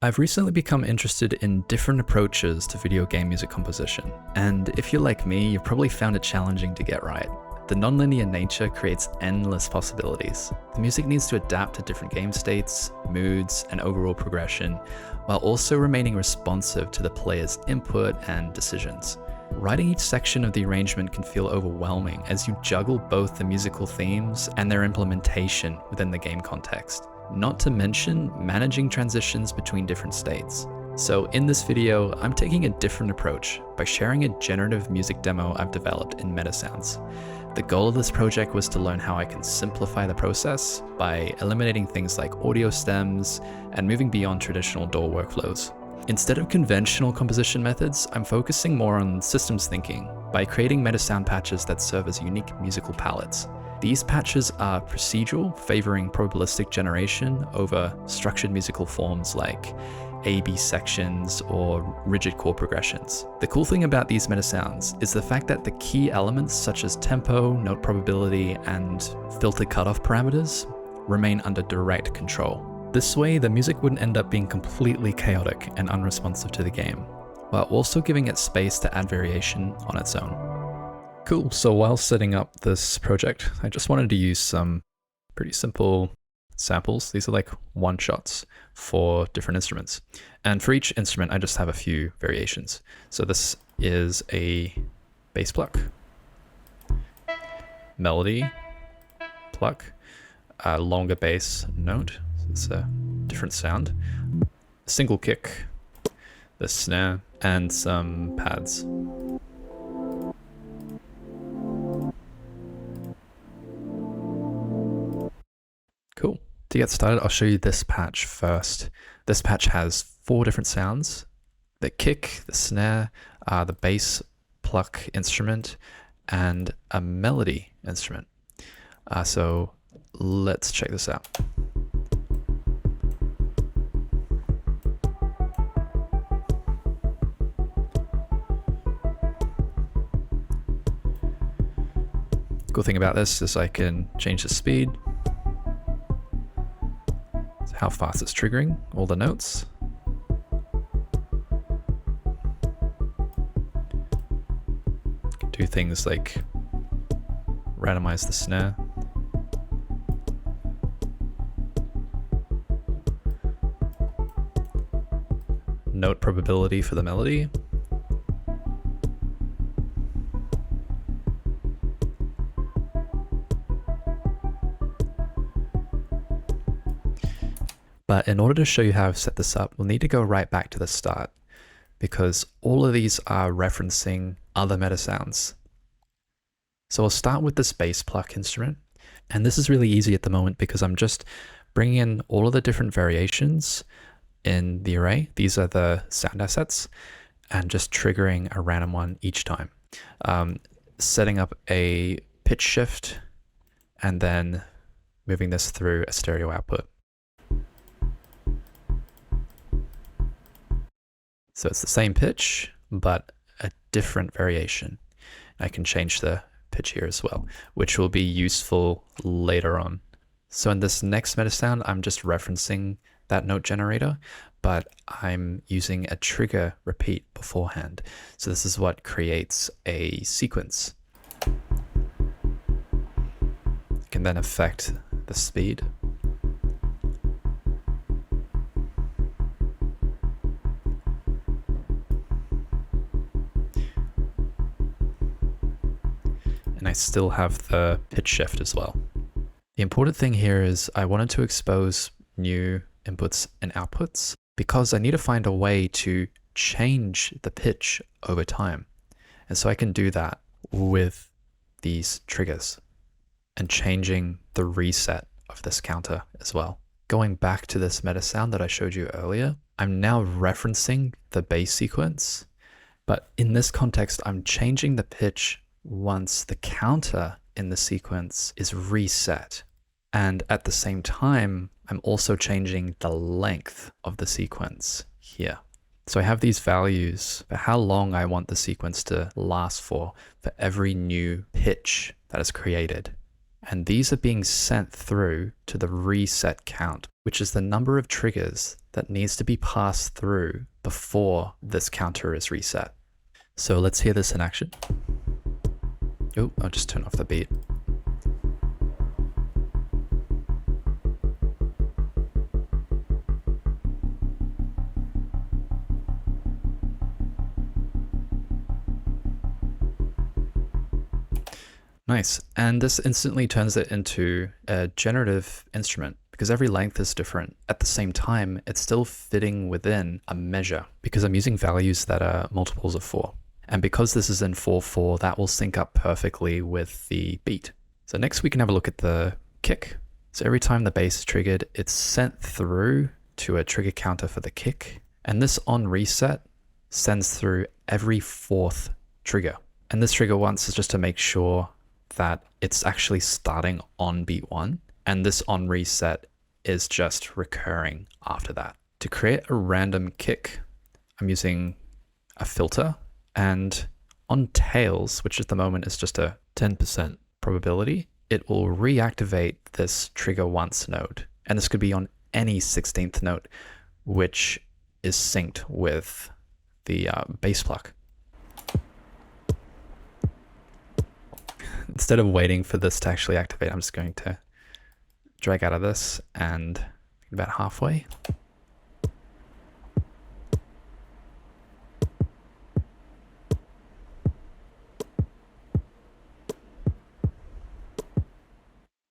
I've recently become interested in different approaches to video game music composition, and if you're like me, you've probably found it challenging to get right. The nonlinear nature creates endless possibilities. The music needs to adapt to different game states, moods, and overall progression, while also remaining responsive to the player's input and decisions. Writing each section of the arrangement can feel overwhelming as you juggle both the musical themes and their implementation within the game context. Not to mention managing transitions between different states. So in this video, I'm taking a different approach by sharing a generative music demo I've developed in MetaSounds. The goal of this project was to learn how I can simplify the process by eliminating things like audio stems and moving beyond traditional DAW workflows. Instead of conventional composition methods, I'm focusing more on systems thinking by creating MetaSound patches that serve as unique musical palettes. These patches are procedural, favoring probabilistic generation over structured musical forms like A-B sections or rigid chord progressions. The cool thing about these MetaSounds is the fact that the key elements such as tempo, note probability, and filter cutoff parameters remain under direct control. This way, the music wouldn't end up being completely chaotic and unresponsive to the game, while also giving it space to add variation on its own. Cool, so while setting up this project, I just wanted to use some pretty simple samples. These are like one-shots for different instruments. And for each instrument, I just have a few variations. So this is a bass pluck, melody pluck, a longer bass note, so it's a different sound, single kick, the snare, and some pads. Cool. To get started, I'll show you this patch first. This patch has 4 different sounds: the kick, the snare, the bass pluck instrument, and a melody instrument. So let's check this out. Cool thing about this is I can change the speed, how fast it's triggering all the notes. Do things like randomize the snare. Note probability for the melody. But in order to show you how I've set this up, we'll need to go right back to the start, because all of these are referencing other MetaSounds. So I'll start with this bass pluck instrument, and this is really easy at the moment because I'm just bringing in all of the different variations in the array. These are the sound assets, and just triggering a random one each time. Setting up a pitch shift, and then moving this through a stereo output. So it's the same pitch, but a different variation. I can change the pitch here as well, which will be useful later on. So in this next MetaSound, I'm just referencing that note generator, but I'm using a trigger repeat beforehand. So this is what creates a sequence. It can then affect the speed. And I still have the pitch shift as well. The important thing here is I wanted to expose new inputs and outputs because I need to find a way to change the pitch over time. And so I can do that with these triggers and changing the reset of this counter as well. Going back to this MetaSound that I showed you earlier, I'm now referencing the bass sequence, but in this context, I'm changing the pitch once the counter in the sequence is reset. And at the same time, I'm also changing the length of the sequence here. So I have these values for how long I want the sequence to last for every new pitch that is created. And these are being sent through to the reset count, which is the number of triggers that needs to be passed through before this counter is reset. So let's hear this in action. Oh, I'll just turn off the beat. Nice. And this instantly turns it into a generative instrument because every length is different. At the same time, it's still fitting within a measure because I'm using values that are multiples of 4. And because this is in 4/4, that will sync up perfectly with the beat. So next we can have a look at the kick. So every time the bass is triggered, it's sent through to a trigger counter for the kick. And this on reset sends through every 4th trigger. And this trigger once is just to make sure that it's actually starting on beat 1, and this on reset is just recurring after that. To create a random kick, I'm using a filter, and on tails, which at the moment is just a 10% probability, it will reactivate this trigger once node. And this could be on any 16th note, which is synced with the bass pluck. Instead of waiting for this to actually activate, I'm just going to drag out of this and about halfway.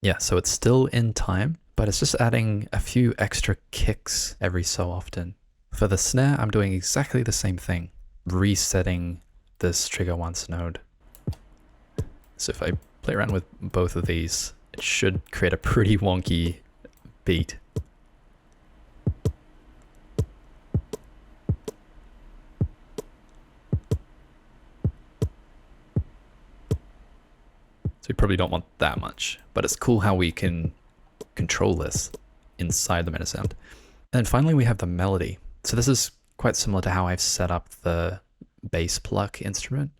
Yeah, so it's still in time, but it's just adding a few extra kicks every so often. For the snare, I'm doing exactly the same thing, resetting this trigger once node. So if I play around with both of these, it should create a pretty wonky beat. So we probably don't want that much, but it's cool how we can control this inside the MetaSound. And finally, we have the melody. So this is quite similar to how I've set up the bass pluck instrument.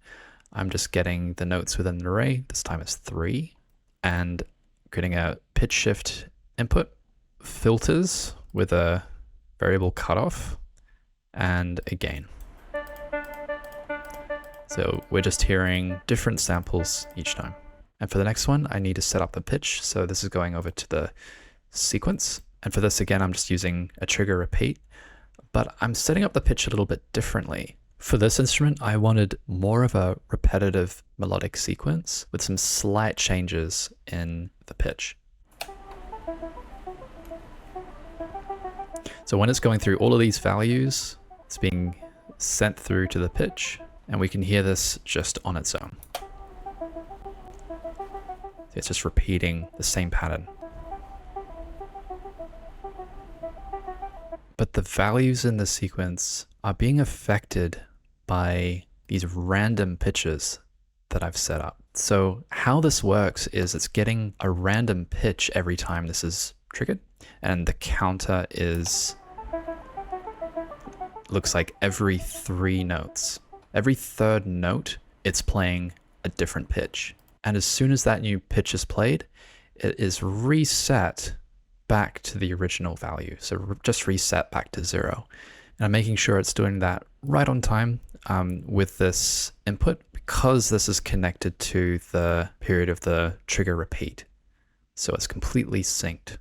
I'm just getting the notes within an array. This time it's 3, and creating a pitch shift input, filters with a variable cutoff, and a gain. So we're just hearing different samples each time. And for the next one, I need to set up the pitch. So this is going over to the sequence. And for this, again, I'm just using a trigger repeat, but I'm setting up the pitch a little bit differently. For this instrument, I wanted more of a repetitive melodic sequence with some slight changes in the pitch. So when it's going through all of these values, it's being sent through to the pitch, and we can hear this just on its own. It's just repeating the same pattern. But the values in the sequence are being affected by these random pitches that I've set up. So how this works is it's getting a random pitch every time this is triggered, and the counter is, looks like every 3 notes. Every 3rd note, it's playing a different pitch. And as soon as that new pitch is played, it is reset back to the original value. So just reset back to 0. And I'm making sure it's doing that right on time with this input, because this is connected to the period of the trigger repeat. So it's completely synced.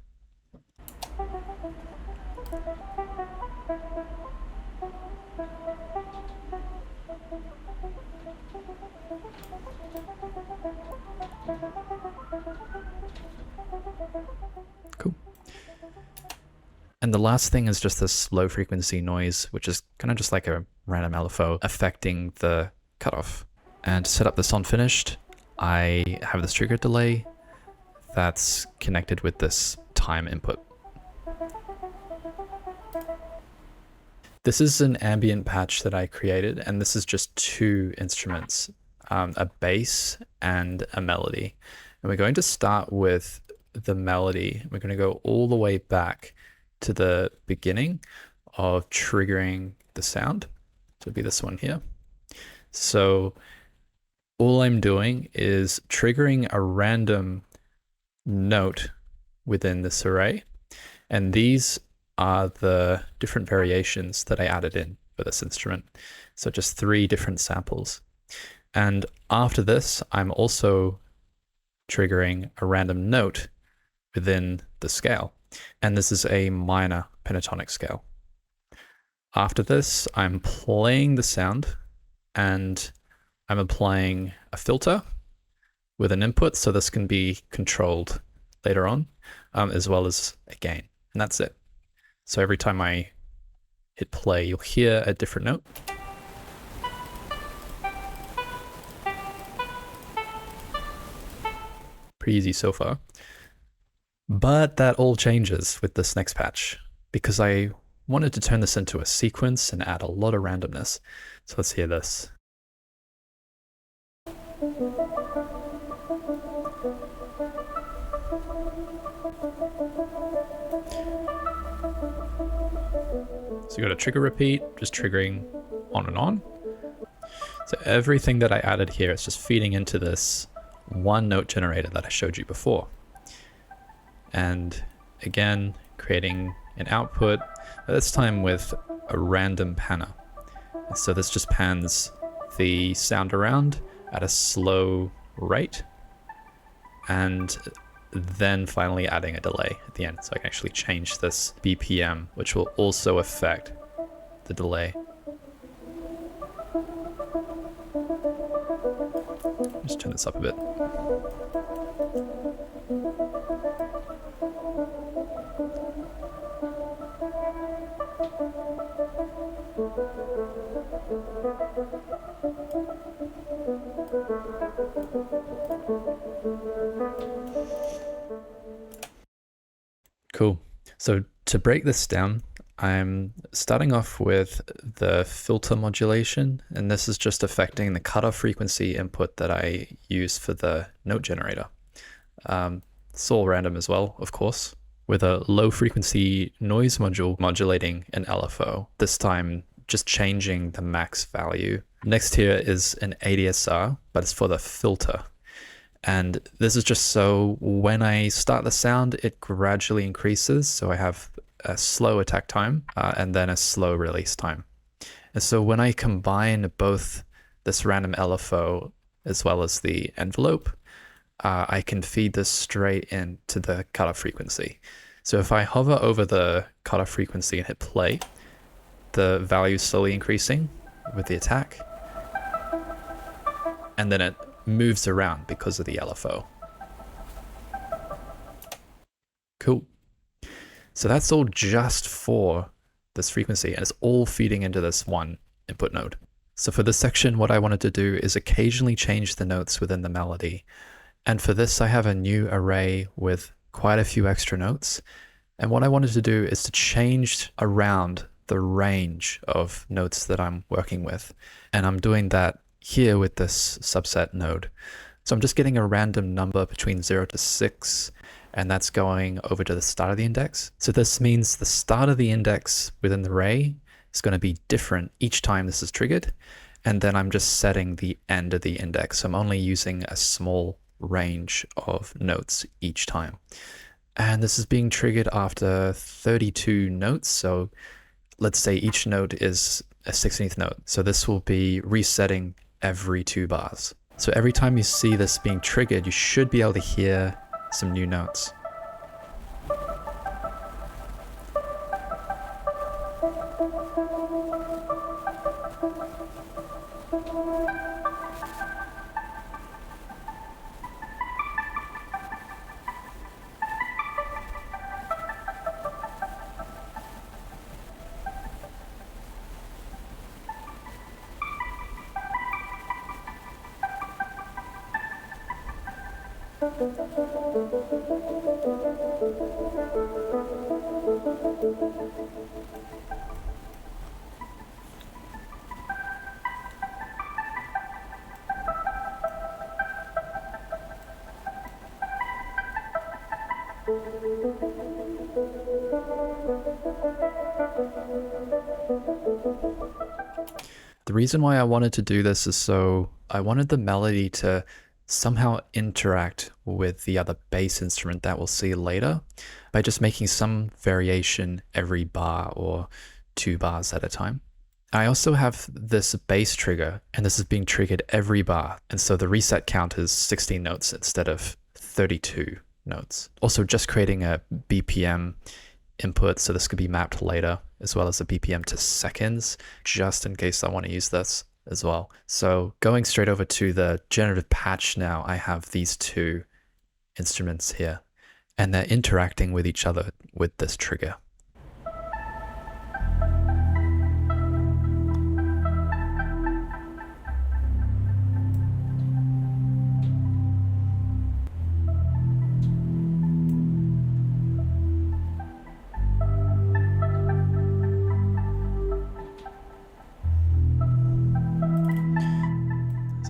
Cool. And the last thing is just this low frequency noise, which is kind of just like a random LFO affecting the cutoff. And to set up this on finished, I have this trigger delay that's connected with this time input. This is an ambient patch that I created, and this is just 2 instruments, a bass and a melody. And we're going to start with the melody. We're going to go all the way back to the beginning of triggering the sound. So it'll be this one here. So all I'm doing is triggering a random note within this array. And these are the different variations that I added in for this instrument. So just 3 different samples. And after this, I'm also triggering a random note within the scale. And this is a minor pentatonic scale. After this, I'm playing the sound and I'm applying a filter with an input, so this can be controlled later on, as well as a gain. And that's it. So every time I hit play, you'll hear a different note. Pretty easy so far. But that all changes with this next patch, because I wanted to turn this into a sequence and add a lot of randomness. So let's hear this. So you got a trigger repeat, just triggering on and on. So everything that I added here is just feeding into this one note generator that I showed you before. And again, creating an output, this time with a random panner. And so this just pans the sound around at a slow rate, and then finally adding a delay at the end. So I can actually change this BPM, which will also affect the delay. Just turn this up a bit. Cool. So to break this down, I'm starting off with the filter modulation, and this is just affecting the cutoff frequency input that I use for the note generator. It's all random as well, of course, with a low frequency noise module modulating an LFO, this time just changing the max value. Next here is an ADSR, but it's for the filter. And this is just so when I start the sound, it gradually increases. So I have a slow attack time and then a slow release time. And so when I combine both this random LFO as well as the envelope, I can feed this straight into the cutoff frequency. So if I hover over the cutoff frequency and hit play, the value is slowly increasing with the attack. And then it moves around because of the LFO. Cool. So that's all just for this frequency, and it's all feeding into this one input node. So for this section, what I wanted to do is occasionally change the notes within the melody. And for this, I have a new array with quite a few extra notes. And what I wanted to do is to change around the range of notes that I'm working with. And I'm doing that here with this subset node. So I'm just getting a random number between 0 to 6, and that's going over to the start of the index. So this means the start of the index within the array is going to be different each time this is triggered. And then I'm just setting the end of the index. So I'm only using a small range of notes each time. And this is being triggered after 32 notes. So let's say each note is a 16th note. So this will be resetting every 2 bars. So every time you see this being triggered, you should be able to hear some new notes. The reason why I wanted to do this is so I wanted the melody to somehow interact with the other bass instrument that we'll see later by just making some variation every bar or 2 bars at a time. I also have this bass trigger, and this is being triggered every bar, and so the reset count is 16 notes instead of 32 notes. Also just creating a BPM input, so this could be mapped later, as well as a BPM to seconds, just in case I want to use this as well. So going straight over to the generative patch now, I have these 2 instruments here, and they're interacting with each other with this trigger.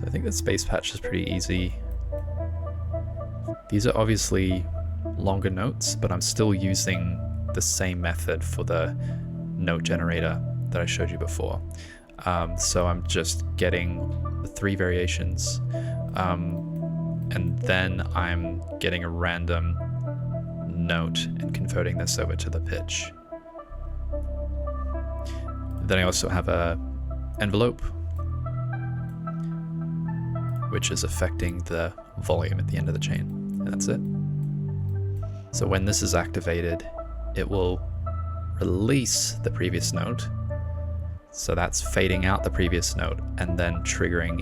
I think the space patch is pretty easy. These are obviously longer notes, but I'm still using the same method for the note generator that I showed you before. So I'm just getting the 3 variations, and then I'm getting a random note and converting this over to the pitch. Then I also have a envelope, which is affecting the volume at the end of the chain, and that's it. So when this is activated, it will release the previous note. So that's fading out the previous note and then triggering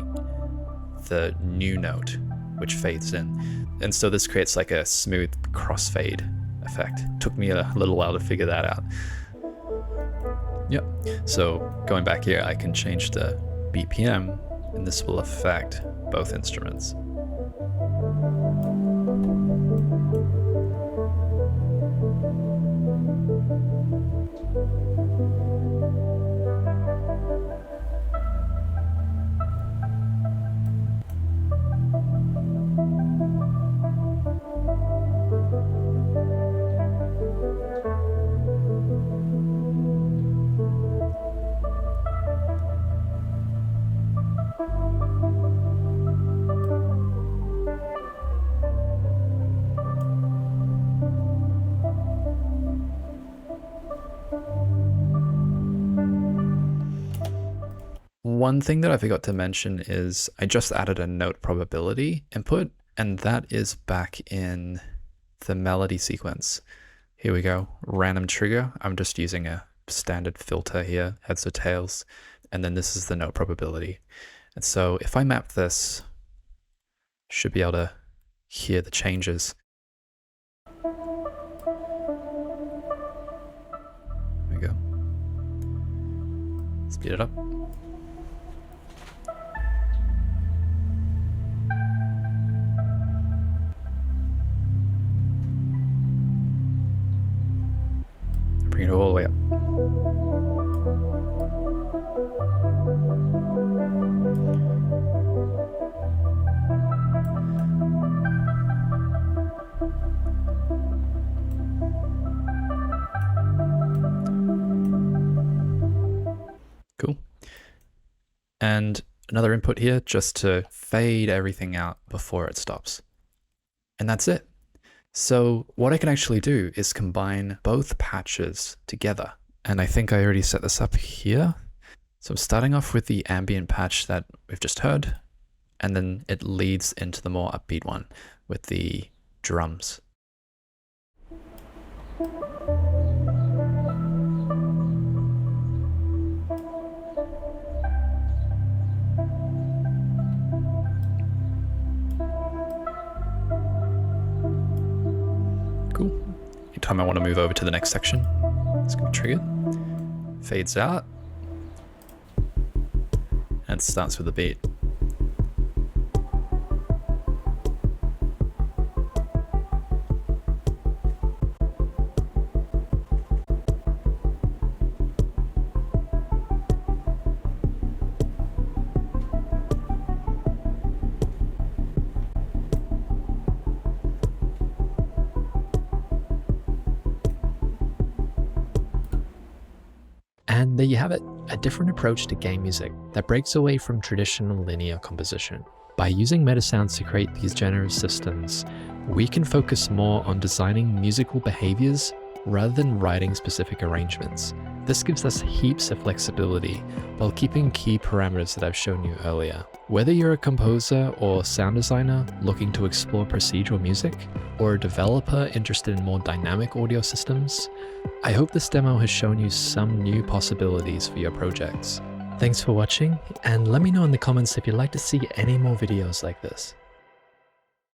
the new note, which fades in. And so this creates like a smooth crossfade effect. Took me a little while to figure that out. Yep, so going back here, I can change the BPM, and this will affect both instruments. One thing that I forgot to mention is I just added a note probability input, and that is back in the melody sequence. Here we go, random trigger. I'm just using a standard filter here, heads or tails, and then this is the note probability. And so if I map this, should be able to hear the changes. There we go. Speed it up. Bring it all the way up. Cool. And another input here just to fade everything out before it stops. And that's it. So what I can actually do is combine both patches together. And I think I already set this up here. So I'm starting off with the ambient patch that we've just heard, and then it leads into the more upbeat one with the drums. Cool. Anytime I want to move over to the next section, it's going to be triggered. Fades out. And starts with a beat. And there you have it, a different approach to game music that breaks away from traditional linear composition, By using MetaSounds to create these generative systems, we can focus more on designing musical behaviors rather than writing specific arrangements. This gives us heaps of flexibility while keeping key parameters that I've shown you earlier. Whether you're a composer or sound designer looking to explore procedural music, or a developer interested in more dynamic audio systems, I hope this demo has shown you some new possibilities for your projects. Thanks for watching, and let me know in the comments if you'd like to see any more videos like this.